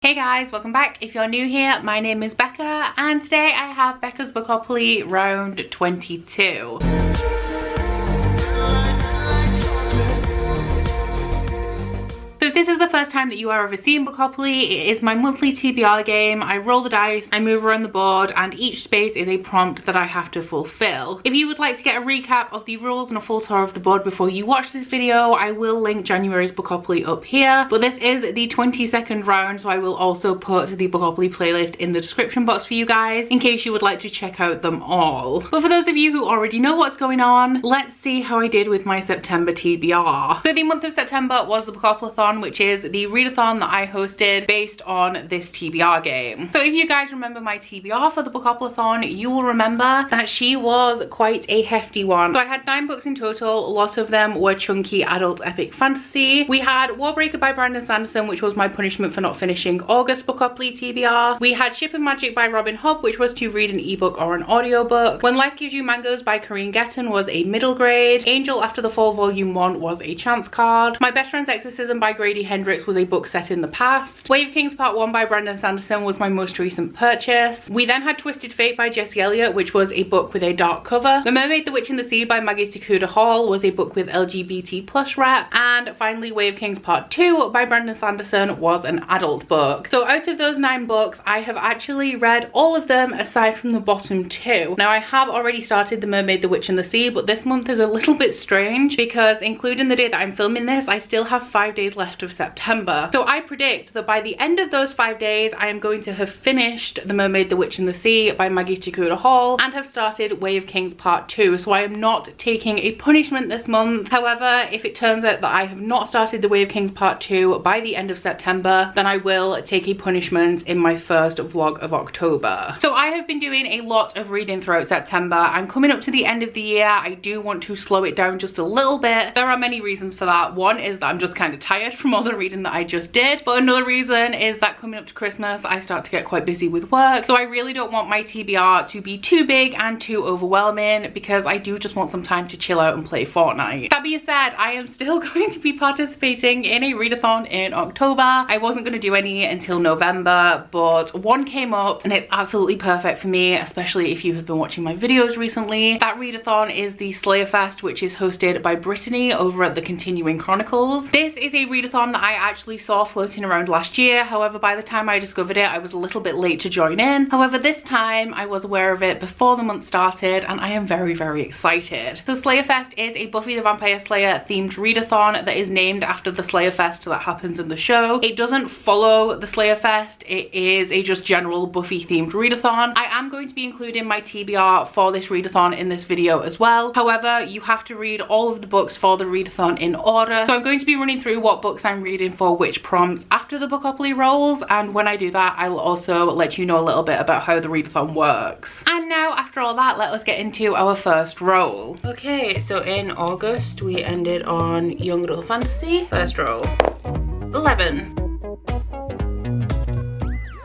Hey guys, welcome back. If you're new here, my name is Becca and today I have Becca's Bookopoly round 22. So if this is the first time that you are ever seeing Bookopoly, it is my monthly TBR game. I roll the dice, I move around the board, and each space is a prompt that I have to fulfill. If you would like to get a recap of the rules and a full tour of the board before you watch this video, I will link January's Bookopoly up here. But this is the 22nd round, so I will also put the Bookopoly playlist in the description box for you guys, in case you would like to check out them all. But for those of you who already know what's going on, let's see how I did with my September TBR. So the month of September was the Bookopoly-thon, which is the readathon that I hosted based on this TBR game. So if you guys remember my TBR for the Bookopoly-thon, you will remember that she was quite a hefty one. So I had 9 books in total. A lot of them were chunky adult epic fantasy. We had Warbreaker by Brandon Sanderson, which was my punishment for not finishing August Bookopoly TBR. We had Ship of Magic by Robin Hobb, which was to read an ebook or an audiobook. When Life Gives You Mangoes by Corinne Getton was a middle grade. Angel After the Fall Volume 1 was a chance card. My Best Friend's Exorcism by Grady Hendrix was a book set in the past. Wave Kings Part 1 by Brandon Sanderson was my most recent purchase. We then had Twisted Fate by Jessie Elliott, which was a book with a dark cover. The Mermaid, the Witch and the Sea by Maggie Takuda Hall was a book with LGBT+ rep. And finally Wave Kings Part 2 by Brandon Sanderson was an adult book. So out of those 9 books, I have actually read all of them aside from the bottom 2. Now I have already started The Mermaid, the Witch and the Sea, but this month is a little bit strange because including the day that I'm filming this, I still have 5 days left of September. So I predict that by the end of those 5 days, I am going to have finished The Mermaid, the Witch and the Sea by Maggie Takuda Hall and have started Wave Kings Part 2. So I am not taking a punishment this month. However, if it turns out that I have not started the Wave Kings Part 2 by the end of September, then I will take a punishment in my first vlog of October. So I have been doing a lot of reading throughout September. I'm coming up to the end of the year. I do want to slow it down just a little bit. There are many reasons for that. One is that I'm just kind of tired from all the reading that I just did, but another reason is that coming up to Christmas I start to get quite busy with work, so I really don't want my TBR to be too big and too overwhelming because I do just want some time to chill out and play Fortnite. That being said, I am still going to be participating in a readathon in October. I wasn't going to do any until November, but one came up and it's absolutely perfect for me, especially if you have been watching my videos recently. That readathon is the Slayer Fest, which is hosted by Brittany over at the Continuing Chronicles. This is a readathon that I actually saw floating around last year. However, by the time I discovered it, I was a little bit late to join in. However, this time I was aware of it before the month started and I am very, very excited. So Slayer Fest is a Buffy the Vampire Slayer themed readathon that is named after the Slayer Fest that happens in the show. It doesn't follow the Slayer Fest. It is a just general Buffy themed readathon. I am going to be including my TBR for this readathon in this video as well. However, you have to read all of the books for the readathon in order. So I'm going to be running through what books I'm reading for which prompts after the Bookopoly rolls, and when I do that I will also let you know a little bit about how the readathon works. And now after all that, let us get into our first roll. Okay, so in August we ended on Young Adult Fantasy. First roll 11.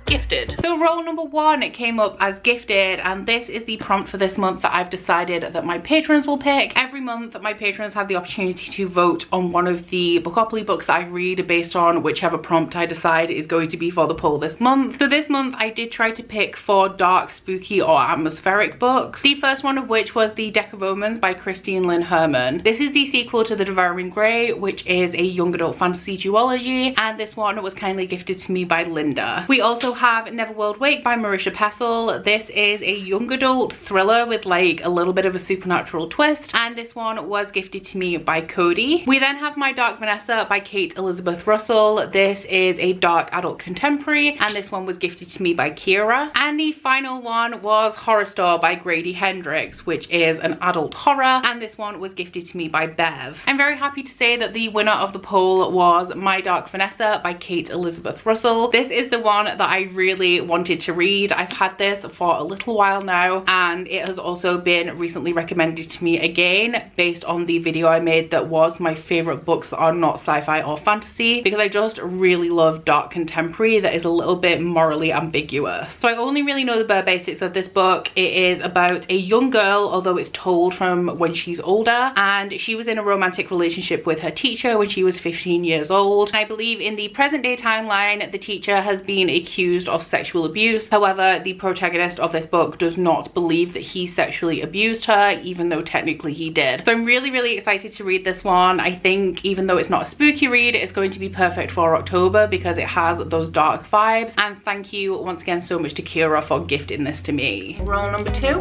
Gifted. So roll number 1, it came up as gifted, and this is the prompt for this month that I've decided that my patrons will pick. Every month my patrons have the opportunity to vote on one of the Bookopoly books that I read based on whichever prompt I decide is going to be for the poll this month. So this month I did try to pick 4 dark, spooky or atmospheric books. The first one of which was The Deck of Omens by Christine Lynn Herman. This is the sequel to The Devouring Grey, which is a young adult fantasy duology, and this one was kindly gifted to me by Linda. We also have Neverworld Wake by Marisha Pessel. This is a young adult thriller with like a little bit of a supernatural twist, and this one was gifted to me by Cody. We then have My Dark Vanessa by Kate Elizabeth Russell. This is a dark adult contemporary, and this one was gifted to me by Kira. And the final one was Horror Store by Grady Hendrix, which is an adult horror, and this one was gifted to me by Bev. I'm very happy to say that the winner of the poll was My Dark Vanessa by Kate Elizabeth Russell. This is the one that I really wanted to read. I've had this for a little while now, and it has also been recently recommended to me again based on the video I made that was my favorite books that are not sci-fi or fantasy, because I just really love dark contemporary that is a little bit morally ambiguous. So I only really know the bare basics of this book. It is about a young girl, although it's told from when she's older, and she was in a romantic relationship with her teacher when she was 15 years old. And I believe in the present day timeline, the teacher has been accused of sexual abuse. However, the protagonist of this book does not believe that he sexually abused her, even though technically he did. So I'm really excited to read this one. I think even though it's not a spooky read, it's going to be perfect for October because it has those dark vibes. And thank you once again so much to Kira for gifting this to me. Roll number 2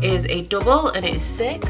is a double, and it is 6.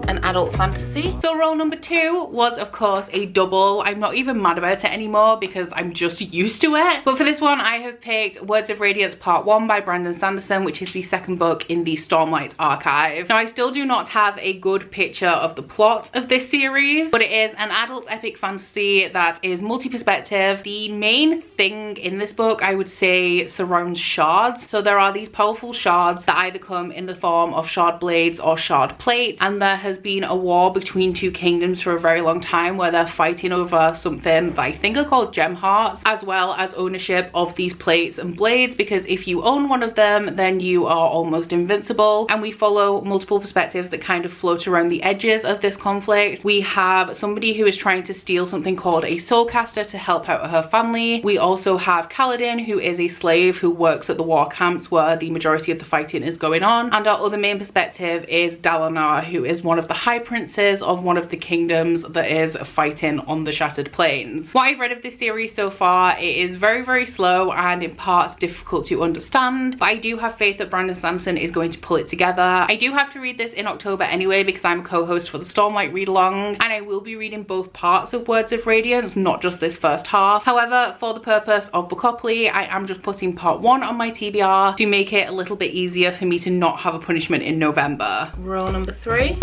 An adult fantasy. So roll number 2 was of course a double. I'm not even mad about it anymore because I'm just used to it. But for this one I have picked Words of Radiance Part 1 by Brandon Sanderson, which is the second book in the Stormlight archive. Now I still do not have a good picture of the plot of this series, but it is an adult epic fantasy that is multi-perspective. The main thing in this book I would say surrounds shards. So there are these powerful shards that either come in the form of shard blades or shard plates, and there has been a war between two kingdoms for a very long time where they're fighting over something that I think are called gem hearts, as well as ownership of these plates and blades, because if you own one of them then you are almost invincible. And we follow multiple perspectives that kind of float around the edges of this conflict. We have somebody who is trying to steal something called a soulcaster to help out her family. We also have Kaladin, who is a slave who works at the war camps where the majority of the fighting is going on, and our other main perspective is Dalinar, who is one of the high princes of one of the kingdoms that is fighting on the Shattered Plains. What I've read of this series so far, it is very slow and in parts difficult to understand, but I do have faith that Brandon Sanderson is going to pull it together. I do have to read this in October anyway because I'm a co-host for the Stormlight read along, and I will be reading both parts of Words of Radiance, not just this first half. However, for the purpose of Bookopoly, I am just putting part 1 on my TBR to make it a little bit easier for me to not have a punishment in November. Roll number 3.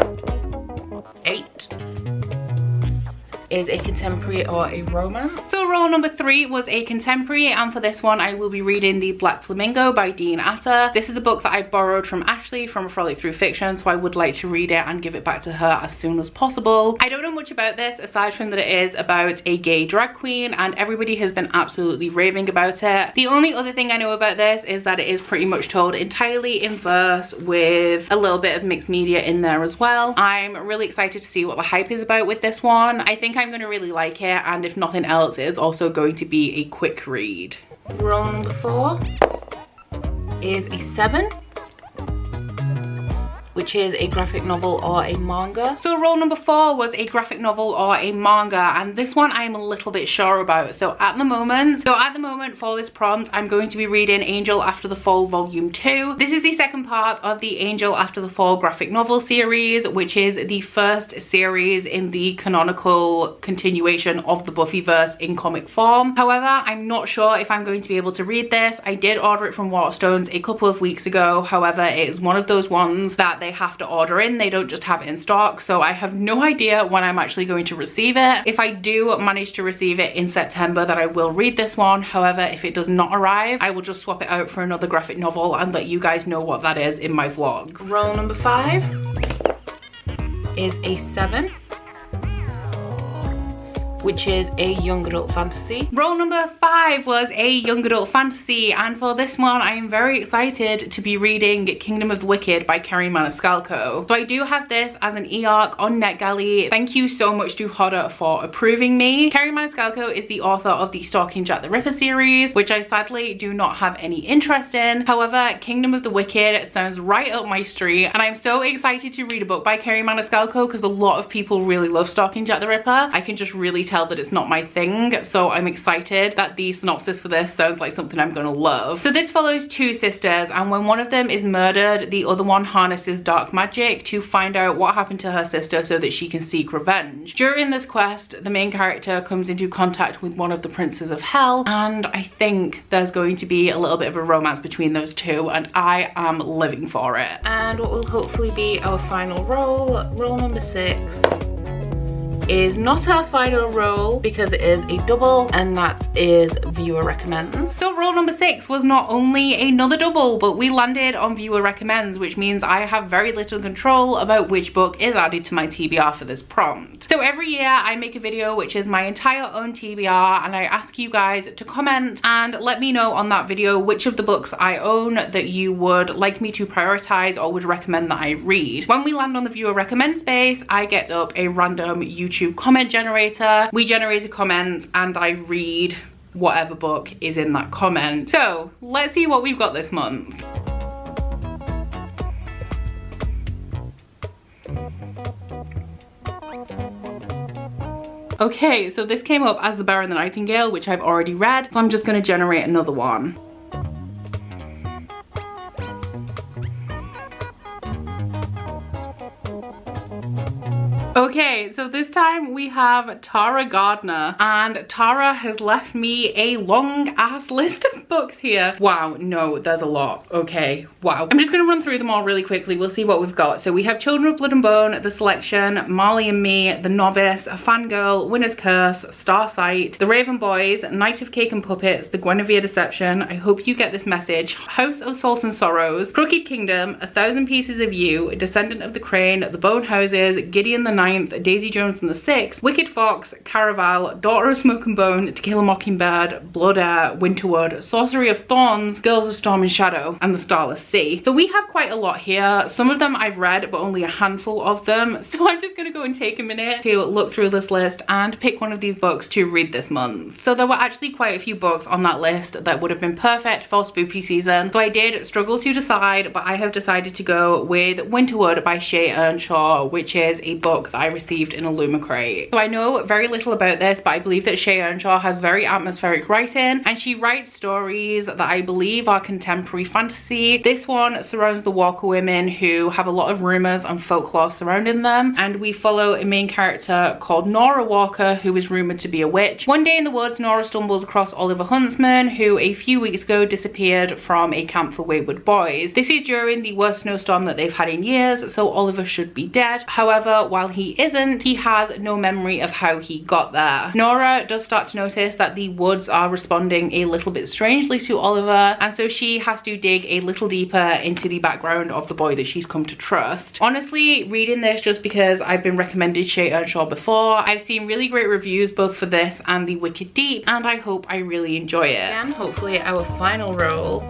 8 is a contemporary or a romance. So roll number 3 was a contemporary, and for this one I will be reading The Black Flamingo by Dean Atta. This is a book that I borrowed from Ashley from A Frolic Through Fiction, so I would like to read it and give it back to her as soon as possible. I don't know much about this aside from that it is about a gay drag queen, and everybody has been absolutely raving about it. The only other thing I know about this is that it is pretty much told entirely in verse with a little bit of mixed media in there as well. I'm really excited to see what the hype is about with this one. I think I'm going to really like it, and if nothing else, it is also going to be a quick read. Roll number 4 is a 7, which is a graphic novel or a manga. So roll number 4 was a graphic novel or a manga, and this one I'm a little bit sure about. So at the moment for this prompt, I'm going to be reading Angel After the Fall Volume 2. This is the second part of the Angel After the Fall graphic novel series, which is the first series in the canonical continuation of the Buffyverse in comic form. However, I'm not sure if I'm going to be able to read this. I did order it from Waterstones a couple of weeks ago. However, it is one of those ones that they have to order in, they don't just have it in stock, so I have no idea when I'm actually going to receive it. If I do manage to receive it in September, then I will read this one. However, if it does not arrive, I will just swap it out for another graphic novel and let you guys know what that is in my vlogs. Roll number 5 is a 7, which is a young adult fantasy. Roll number 5 was a young adult fantasy, and for this one I am very excited to be reading Kingdom of the Wicked by Kerri Maniscalco. So I do have this as an e-arc on NetGalley. Thank you so much to Hodder for approving me. Kerri Maniscalco is the author of the Stalking Jack the Ripper series, which I sadly do not have any interest in. However, Kingdom of the Wicked sounds right up my street, and I'm so excited to read a book by Kerri Maniscalco because a lot of people really love Stalking Jack the Ripper. I can just really tell that it's not my thing, so I'm excited that the synopsis for this sounds like something I'm gonna love. So this follows two sisters, and when one of them is murdered, the other one harnesses dark magic to find out what happened to her sister so that she can seek revenge. During this quest, the main character comes into contact with one of the princes of hell, and I think there's going to be a little bit of a romance between those two, and I am living for it. And what will hopefully be our final roll, roll number 6, is not our final roll because it is a double, and that is viewer recommends. So role number 6 was not only another double, but we landed on viewer recommends, which means I have very little control about which book is added to my TBR for this prompt. So every year I make a video which is my entire own TBR, and I ask you guys to comment and let me know on that video which of the books I own that you would like me to prioritize or would recommend that I read. When we land on the viewer recommend space, I get up a random YouTube comment generator. We generate a comment and I read whatever book is in that comment. So let's see what we've got this month. Okay, so this came up as The Bear and the Nightingale, which I've already read, so I'm just going to generate another one. Okay, so this time we have Tara Gardner, and Tara has left me a long ass list of books here. Wow, no, there's a lot. Okay, wow. I'm just gonna run through them all really quickly. We'll see what we've got. So we have Children of Blood and Bone, The Selection, Marley and Me, The Novice, A Fangirl, Winner's Curse, Starsight, The Raven Boys, Night of Cake and Puppets, The Guinevere Deception, I Hope You Get This Message, House of Salt and Sorrows, Crooked Kingdom, A Thousand Pieces of You, Descendant of the Crane, The Bone Houses, Gideon the Ninth, Daisy Jones and the Six, Wicked Fox, Caraval, Daughter of Smoke and Bone, To Kill a Mockingbird, Blood Heir, Winterwood, Sorcery of Thorns, Girls of Storm and Shadow, and The Starless Sea. So we have quite a lot here. Some of them I've read, but only a handful of them. So I'm just gonna go and take a minute to look through this list and pick one of these books to read this month. So there were actually quite a few books on that list that would have been perfect for spooky season. So I did struggle to decide, but I have decided to go with Winterwood by Shay Earnshaw, which is a book that I received in Illumicrate. So I know very little about this, but I believe that Shay Earnshaw has very atmospheric writing, and she writes stories that I believe are contemporary fantasy. This one surrounds the Walker women, who have a lot of rumors and folklore surrounding them, and we follow a main character called Nora Walker, who is rumored to be a witch. One day in the woods, Nora stumbles across Oliver Huntsman, who a few weeks ago disappeared from a camp for wayward boys. This is during the worst snowstorm that they've had in years, so Oliver should be dead. However, while he isn't, he has no memory of how he got there. Nora does start to notice that the woods are responding a little bit strangely to Oliver, and so she has to dig a little deeper into the background of the boy that she's come to trust. Honestly, reading this just because I've been recommended Shay Earnshaw before, I've seen really great reviews both for this and The Wicked Deep, and I hope I really enjoy it. And hopefully our final roll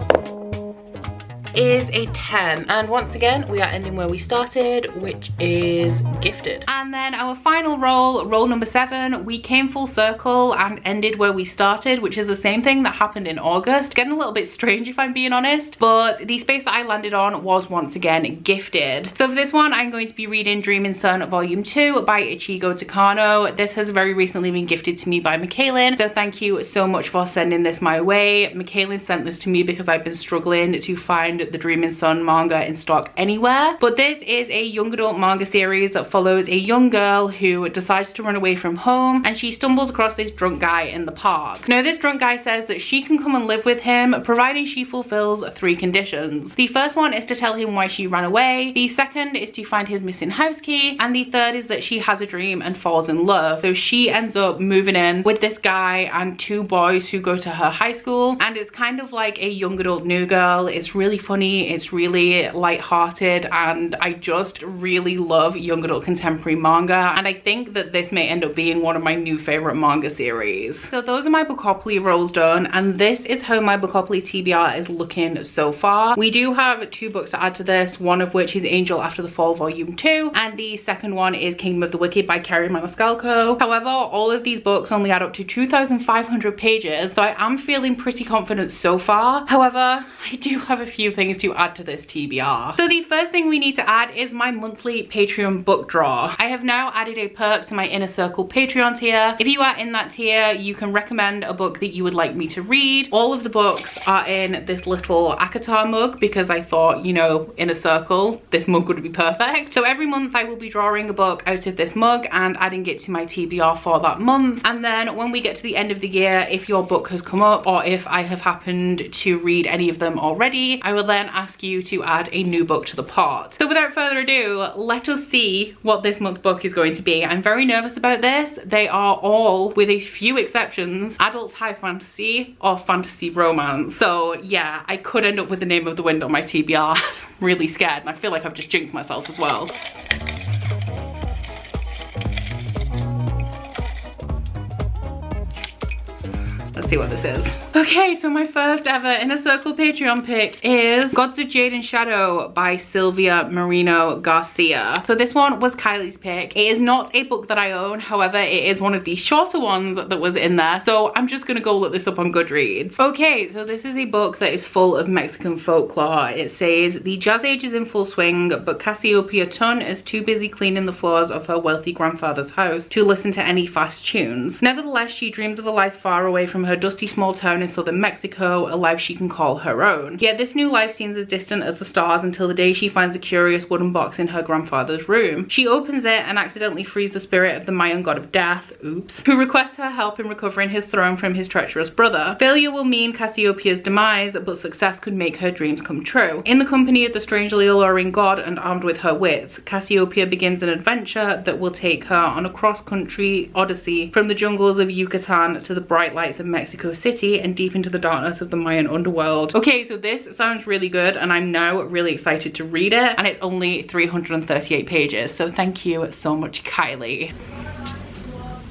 is a 10, and once again we are ending where we started, which is Gifted. And then our final roll number 7, we came full circle and ended where we started, which is the same thing that happened in August. Getting a little bit strange if I'm being honest, but the space that I landed on was once again Gifted. So for this one I'm going to be reading Dreaming Sun Volume 2 by Ichigo Takano. This has very recently been gifted to me by Michaelin, so thank you so much for sending this my way. Michaelin sent this to me because I've been struggling to find the Dreaming Sun manga in stock anywhere. But this is a young adult manga series that follows a young girl who decides to run away from home, and she stumbles across this drunk guy in the park. Now this drunk guy says that she can come and live with him providing she fulfills 3 conditions. The first one is to tell him why she ran away, the second is to find his missing house key, and the third is that she has a dream and falls in love. So she ends up moving in with this guy and 2 boys who go to her high school, and it's kind of like a young adult New Girl. It's really funny, it's really light-hearted, and I just really love young adult contemporary manga, and I think that this may end up being one of my new favorite manga series. So those are my Bookopoly rolls done, and this is how my Bookopoly TBR is looking so far. We do have 2 books to add to this, one of which is Angel After the Fall Volume 2, and the second one is Kingdom of the Wicked by Kerry Maniscalco. However, all of these books only add up to 2,500 pages, so I am feeling pretty confident so far. However, I do have a few things to add to this TBR. So the first thing we need to add is my monthly Patreon book draw. I have now added a perk to my Inner Circle Patreon tier. If you are in that tier, you can recommend a book that you would like me to read. All of the books are in this little Akatar mug because I thought, you know, Inner Circle, this mug would be perfect. So every month I will be drawing a book out of this mug and adding it to my TBR for that month. And then when we get to the end of the year, if your book has come up or if I have happened to read any of them already, I will then then ask you to add a new book to the pot. So without further ado, let us see what this month's book is going to be. I'm very nervous about this. They are all, with a few exceptions, adult high fantasy or fantasy romance. So yeah, I could end up with the name of the wind on my TBR. Really scared, and I feel like I've just jinxed myself as well. Let's see what this is. Okay, so my first ever Inner Circle Patreon pick is Gods of Jade and Shadow by Sylvia Marino Garcia. So this one was Kylie's pick. It is not a book that I own, however, it is one of the shorter ones that was in there, so I'm just gonna go look this up on Goodreads. Okay, so this is a book that is full of Mexican folklore. It says, the jazz age is in full swing, but Cassiopeia Tun is too busy cleaning the floors of her wealthy grandfather's house to listen to any fast tunes. Nevertheless, she dreams of a life far away from her dusty small town in southern Mexico, a life she can call her own. Yet this new life seems as distant as the stars until the day she finds a curious wooden box in her grandfather's room. She opens it and accidentally frees the spirit of the Mayan god of death, oops, who requests her help in recovering his throne from his treacherous brother. Failure will mean Cassiopeia's demise, but success could make her dreams come true. In the company of the strangely alluring god and armed with her wits, Cassiopeia begins an adventure that will take her on a cross-country odyssey from the jungles of Yucatan to the bright lights of Mexico City and deep into the darkness of the Mayan underworld. Okay, so this sounds really good and I'm now really excited to read it, and it's only 338 pages, so thank you so much, Kylie.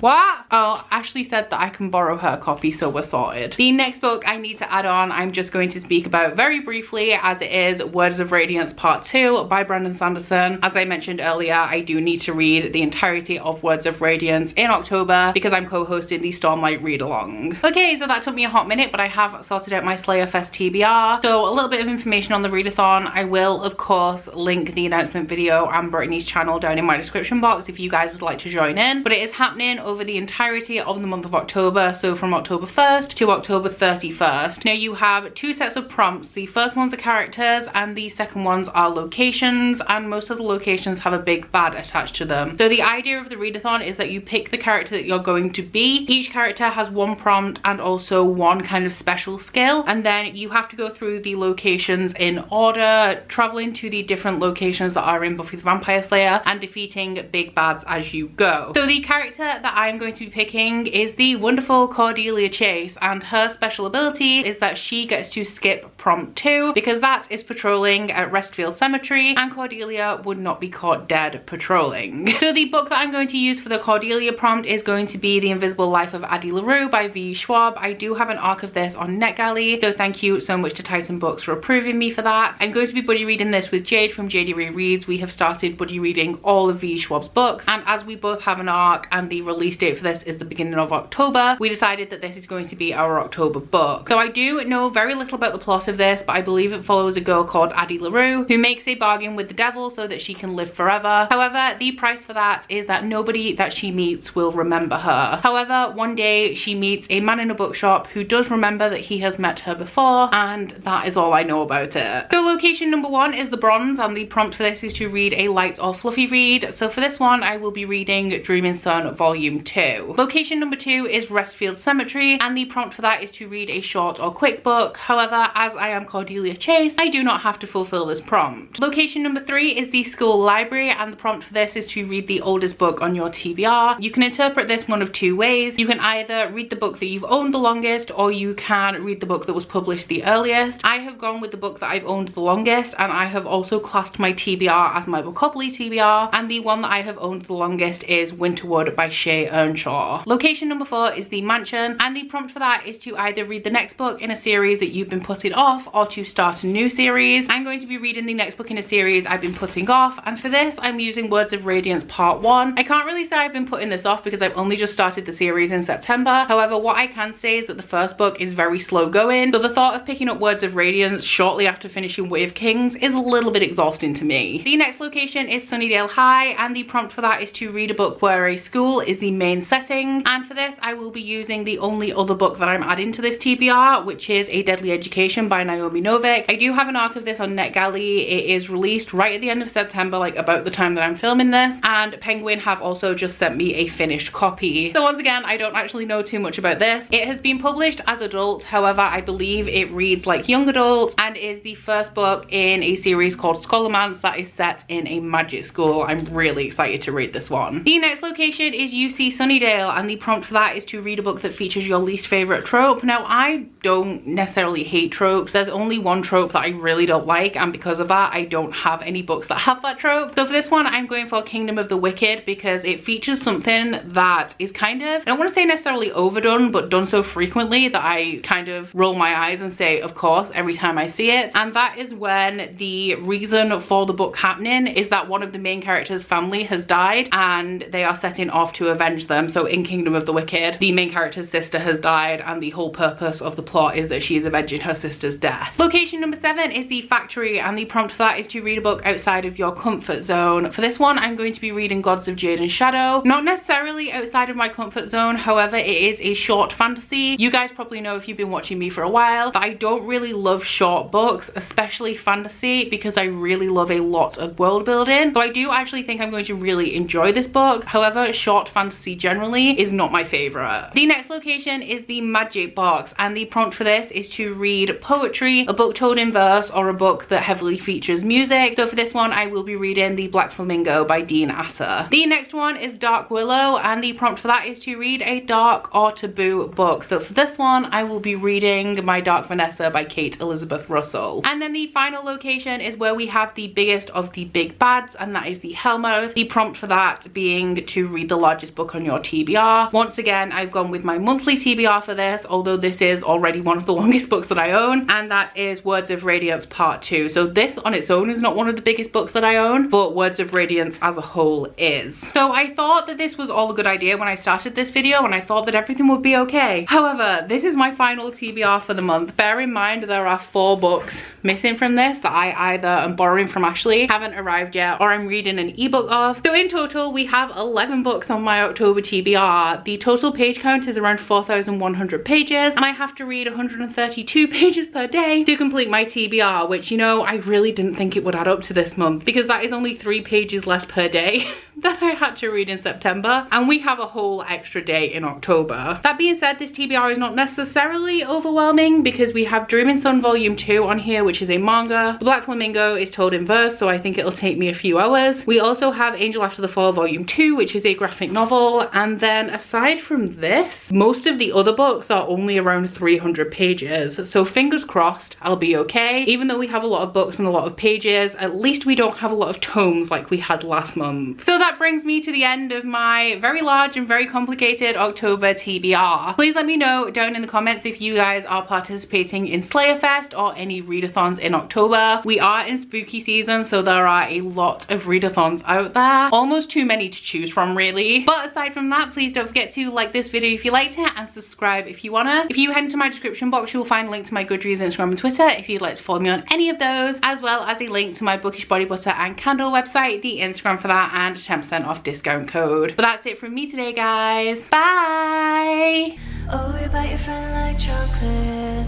What? Oh, Ashley said that I can borrow her copy, so we're sorted. The next book I need to add on, I'm just going to speak about very briefly, as it is Words of Radiance Part 2 by Brandon Sanderson. As I mentioned earlier, I do need to read the entirety of Words of Radiance in October because I'm co-hosting the Stormlight read along. Okay, so that took me a hot minute, but I have sorted out my Slayerfest TBR. So a little bit of information on the readathon. I will, of course, link the announcement video and Brittany's channel down in my description box if you guys would like to join in. But it is happening over the entirety of the month of October, so from October 1st to October 31st. Now you have two sets of prompts. The first ones are characters and the second ones are locations, and most of the locations have a big bad attached to them. So the idea of the readathon is that you pick the character that you're going to be. Each character has one prompt and also one kind of special skill, and then you have to go through the locations in order, traveling to the different locations that are in Buffy the Vampire Slayer and defeating big bads as you go. So the character that I'm going to be picking is the wonderful Cordelia Chase, and her special ability is that she gets to skip prompt 2 because that is patrolling at Restfield Cemetery, and Cordelia would not be caught dead patrolling. So the book that I'm going to use for the Cordelia prompt is going to be The Invisible Life of Addie LaRue by V. Schwab. I do have an arc of this on NetGalley, so thank you so much to Titan Books for approving me for that. I'm going to be buddy reading this with Jade from JD Reads. We have started buddy reading all of V. Schwab's books, and as we both have an arc and the release date for this is the beginning of October, we decided that this is going to be our October book. So I do know very little about the plot of this, but I believe it follows a girl called Addie LaRue who makes a bargain with the devil so that she can live forever. However, the price for that is that nobody that she meets will remember her. However, one day she meets a man in a bookshop who does remember that he has met her before, and that is all I know about it. So location number 1 is the Bronze, and the prompt for this is to read a light or fluffy read. So for this one, I will be reading Dreaming Sun Volume 2. Location number 2 is Restfield Cemetery, and the prompt for that is to read a short or quick book. However, as I am Cordelia Chase, I do not have to fulfill this prompt. Location number 3 is the school library, and the prompt for this is to read the oldest book on your TBR. You can interpret this one of two ways. You can either read the book that you've owned the longest, or you can read the book that was published the earliest. I have gone with the book that I've owned the longest, and I have also classed my TBR as my Bookopoly TBR, and the one that I have owned the longest is Winterwood by Shay Earnshaw. Location number 4 is the mansion, and the prompt for that is to either read the next book in a series that you've been putting off or to start a new series. I'm going to be reading the next book in a series I've been putting off, and for this I'm using Words of Radiance Part 1. I can't really say I've been putting this off because I've only just started the series in September. However, what I can say is that the first book is very slow going, so the thought of picking up Words of Radiance shortly after finishing Way of Kings is a little bit exhausting to me. The next location is Sunnydale High, and the prompt for that is to read a book where a school is the main setting, and for this I will be using the only other book that I'm adding to this TBR, which is A Deadly Education by Naomi Novik. I do have an arc of this on NetGalley. It is released right at the end of September, like about the time that I'm filming this, and Penguin have also just sent me a finished copy. So once again, I don't actually know too much about this. It has been published as adult, however I believe it reads like young adult and is the first book in a series called Scholomance that is set in a magic school. I'm really excited to read this one. The next location is UC Sunnydale, and the prompt for that is to read a book that features your least favorite trope. Now, I don't necessarily hate tropes. There's only one trope that I really don't like, and because of that I don't have any books that have that trope. So for this one I'm going for Kingdom of the Wicked because it features something that is kind of, I don't want to say necessarily overdone, but done so frequently that I kind of roll my eyes and say of course every time I see it, and that is when the reason for the book happening is that one of the main characters' family has died and they are setting off to avenge them. So in Kingdom of the Wicked, the main character's sister has died and the whole purpose of the plot is that she is avenging her sister's death. Location number 7 is the Factory, and the prompt for that is to read a book outside of your comfort zone. For this one I'm going to be reading Gods of Jade and Shadow. Not necessarily outside of my comfort zone, however it is a short fantasy. You guys probably know if you've been watching me for a while that I don't really love short books, especially fantasy, because I really love a lot of world building. So I do actually think I'm going to really enjoy this book. However, short fantasy generally is not my favorite. The next location is the Magic Box, and the prompt for this is to read poetry, a book told in verse, or a book that heavily features music. So for this one I will be reading The Black Flamingo by Dean Atter. The next one is Dark Willow, and the prompt for that is to read a dark or taboo book. So for this one I will be reading My Dark Vanessa by Kate Elizabeth Russell. And then the final location is where we have the biggest of the big bads, and that is the Hellmouth. The prompt for that being to read the largest book on your TBR. Once again I've gone with my monthly TBR for this, although this is already one of the longest books that I own, and that is Words of Radiance Part 2. So this on its own is not one of the biggest books that I own, but Words of Radiance as a whole is. So I thought that this was all a good idea when I started this video, and I thought that everything would be okay. However, this is my final TBR for the month. Bear in mind there are 4 books missing from this that I either am borrowing from Ashley, haven't arrived yet, or I'm reading an ebook of. So in total we have 11 books on my October TBR. The total page count is around 4,100 pages, and I have to read 132 pages per day to complete my TBR, which, you know, I really didn't think it would add up to this month, because that is only 3 pages less per day that I had to read in September, and we have a whole extra day in October. That being said, this TBR is not necessarily overwhelming because we have Dreaming Sun Volume 2 on here, which is a manga. The Black Flamingo is told in verse, so I think it'll take me a few hours. We also have Angel After the Fall Volume 2, which is a graphic novel, and then aside from this, most of the other books are only around 300 pages, so fingers crossed I'll be okay. Even though we have a lot of books and a lot of pages, at least we don't have a lot of tomes like we had last month. So that brings me to the end of my very large and very complicated October TBR. Please let me know down in the comments if you guys are participating in Slayer Fest or any readathons in October. We are in spooky season, so there are a lot of readathons out there. Almost too many to choose from, really. But aside from that, please don't forget to like this video if you liked it and subscribe if you wanna. If you head into my description box, you'll find a link to my Goodreads, Instagram and Twitter if you'd like to follow me on any of those, as well as a link to my Bookish body butter and candle website, the Instagram for that, and a 10% off discount code. But that's it from me today, guys. Bye! Oh, you bite your friend like chocolate.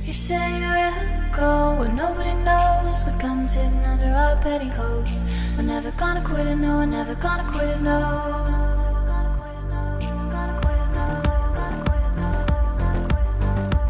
You say you'll go where nobody knows, with guns hidden under our petticoats. We're never gonna quit it, no, we're never gonna quit it, no.